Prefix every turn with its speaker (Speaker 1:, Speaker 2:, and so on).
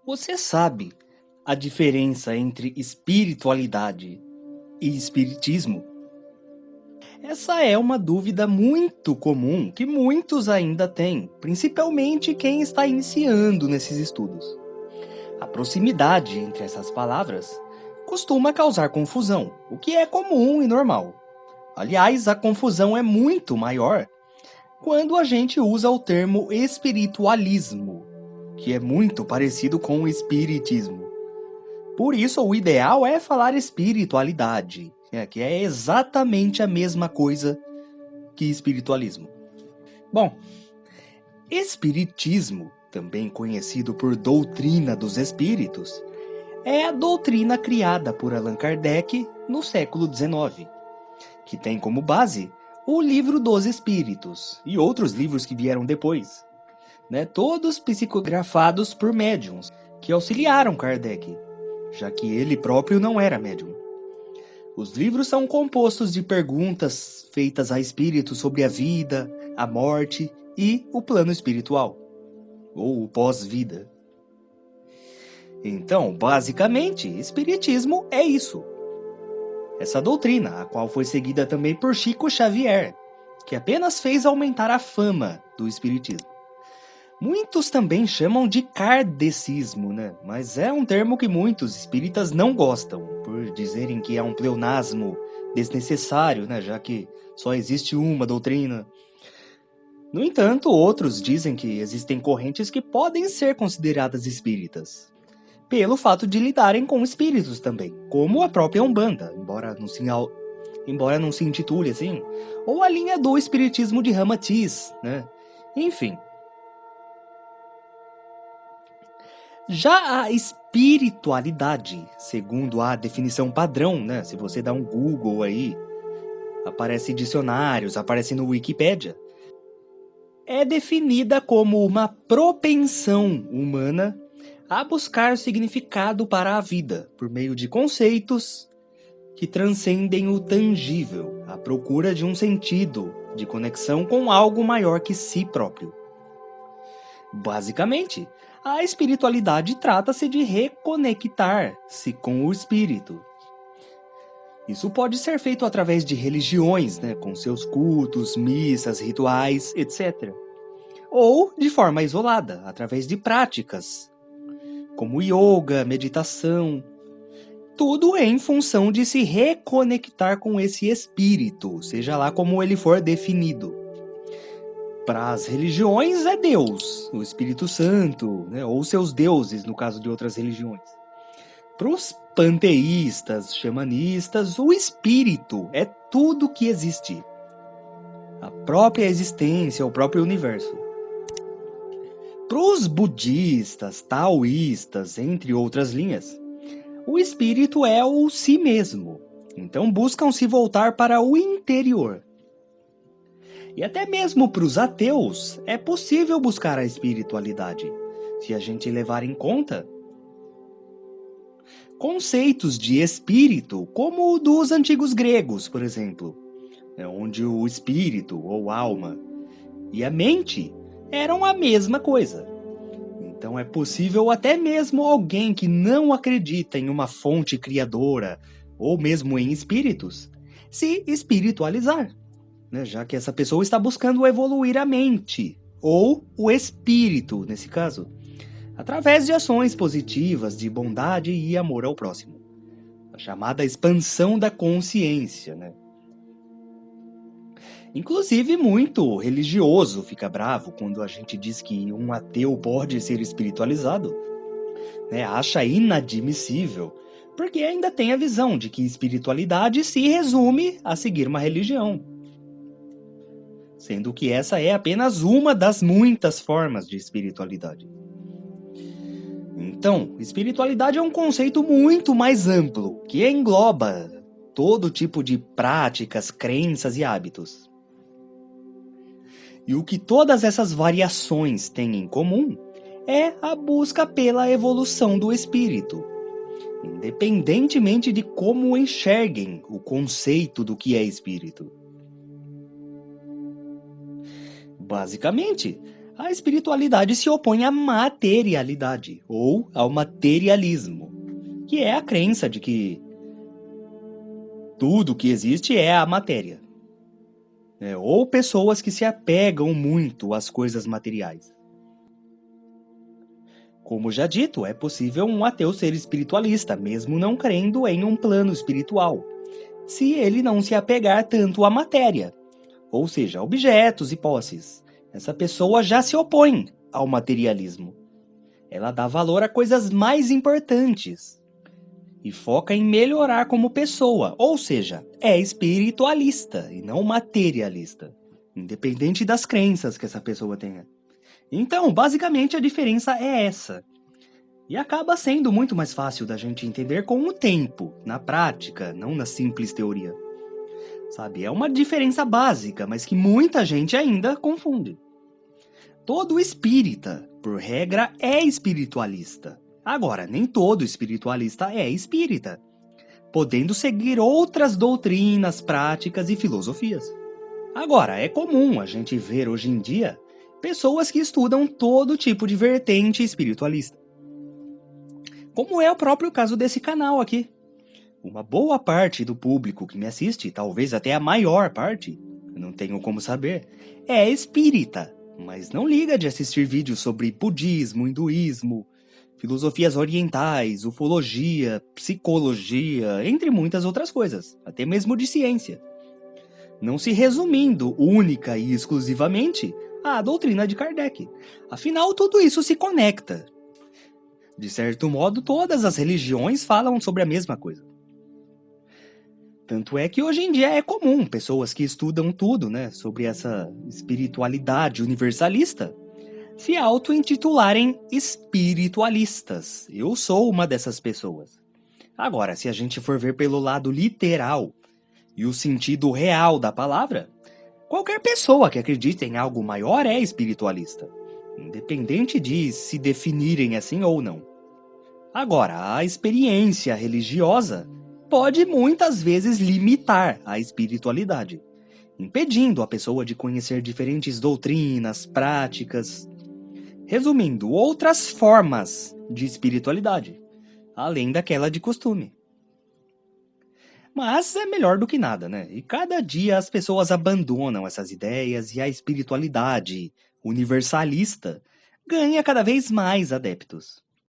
Speaker 1: Você sabe a diferença entre espiritualidade e espiritismo? Essa é uma dúvida muito comum que muitos ainda têm, principalmente quem está iniciando nesses estudos. A proximidade entre essas palavras costuma causar confusão, o que é comum e normal. Aliás, a confusão é muito maior quando a gente usa o termo espiritualismo, que é muito parecido com o espiritismo. Por isso, o ideal é falar espiritualidade, que é exatamente a mesma coisa que espiritualismo. Bom, espiritismo, também conhecido por doutrina dos espíritos, é a doutrina criada por Allan Kardec no século XIX, que tem como base o Livro dos Espíritos e outros livros que vieram depois, todos psicografados por médiuns que auxiliaram Kardec, já que ele próprio não era médium. Os livros são compostos de perguntas feitas a espíritos sobre a vida, a morte e o plano espiritual, ou o pós-vida. Então, basicamente, espiritismo é isso. Essa doutrina, a qual foi seguida também por Chico Xavier, que apenas fez aumentar a fama do espiritismo. Muitos também chamam de kardecismo, mas é um termo que muitos espíritas não gostam, por dizerem que é um pleonasmo desnecessário, já que só existe uma doutrina. No entanto, outros dizem que existem correntes que podem ser consideradas espíritas, pelo fato de lidarem com espíritos também, como a própria Umbanda, embora não se intitule assim, ou a linha do espiritismo de Ramatiz, Enfim. Já a espiritualidade, segundo a definição padrão, se você dá um Google aí, aparece em dicionários, aparece no Wikipédia, é definida como uma propensão humana a buscar significado para a vida, por meio de conceitos que transcendem o tangível, à procura de um sentido de conexão com algo maior que si próprio. Basicamente, a espiritualidade trata-se de reconectar-se com o espírito. Isso pode ser feito através de religiões, com seus cultos, missas, rituais, etc. Ou de forma isolada, através de práticas, como yoga, meditação. Tudo em função de se reconectar com esse espírito, seja lá como ele for definido. Para as religiões é Deus, o Espírito Santo, ou seus deuses, no caso de outras religiões. Para os panteístas, xamanistas, o espírito é tudo que existe. A própria existência, o próprio universo. Para os budistas, taoístas, entre outras linhas, o espírito é o si mesmo. Então buscam se voltar para o interior. E até mesmo para os ateus, é possível buscar a espiritualidade, se a gente levar em conta conceitos de espírito, como o dos antigos gregos, por exemplo, onde o espírito, ou alma, e a mente eram a mesma coisa. Então é possível até mesmo alguém que não acredita em uma fonte criadora, ou mesmo em espíritos, se espiritualizar. Já que essa pessoa está buscando evoluir a mente, ou o espírito, nesse caso, através de ações positivas de bondade e amor ao próximo. A chamada expansão da consciência. Inclusive, muito religioso fica bravo quando a gente diz que um ateu pode ser espiritualizado. Acha inadmissível, porque ainda tem a visão de que espiritualidade se resume a seguir uma religião, sendo que essa é apenas uma das muitas formas de espiritualidade. Então, espiritualidade é um conceito muito mais amplo, que engloba todo tipo de práticas, crenças e hábitos. E o que todas essas variações têm em comum é a busca pela evolução do espírito, independentemente de como enxerguem o conceito do que é espírito. Basicamente, A espiritualidade se opõe à materialidade, ou ao materialismo, que é a crença de que tudo que existe é a matéria, né? Ou pessoas que se apegam muito às coisas materiais. Como já dito, é possível um ateu ser espiritualista, mesmo não crendo em um plano espiritual, se ele não se apegar tanto à matéria, ou seja, objetos e posses. Essa pessoa já se opõe ao materialismo. Ela dá valor a coisas mais importantes e foca em melhorar como pessoa, ou seja, é espiritualista e não materialista, independente das crenças que essa pessoa tenha. Então, basicamente, a diferença é essa. E acaba sendo muito mais fácil da gente entender com o tempo, na prática, não na simples teoria. Sabe, é uma diferença básica, mas que muita gente ainda confunde. Todo espírita, por regra, é espiritualista. Agora, nem todo espiritualista é espírita, podendo seguir outras doutrinas, práticas e filosofias. Agora, é comum a gente ver hoje em dia pessoas que estudam todo tipo de vertente espiritualista. Como é o próprio caso desse canal aqui. Uma boa parte do público que me assiste, talvez até a maior parte, eu não tenho como saber, é espírita, mas não liga de assistir vídeos sobre budismo, hinduísmo, filosofias orientais, ufologia, psicologia, entre muitas outras coisas, até mesmo de ciência. Não se resumindo única e exclusivamente à doutrina de Kardec. Afinal, tudo isso se conecta. De certo modo, todas as religiões falam sobre a mesma coisa. Tanto é que hoje em dia é comum pessoas que estudam tudo, né, sobre essa espiritualidade universalista, se auto-intitularem espiritualistas. Eu sou uma dessas pessoas. Agora, se a gente for ver pelo lado literal e o sentido real da palavra, qualquer pessoa que acredite em algo maior é espiritualista, independente de se definirem assim ou não. Agora, a experiência religiosa pode muitas vezes limitar a espiritualidade, impedindo a pessoa de conhecer diferentes doutrinas, práticas, resumindo, outras formas de espiritualidade, além daquela de costume. Mas é melhor do que nada, né? E cada dia as pessoas abandonam essas ideias e a espiritualidade universalista ganha cada vez mais adeptos.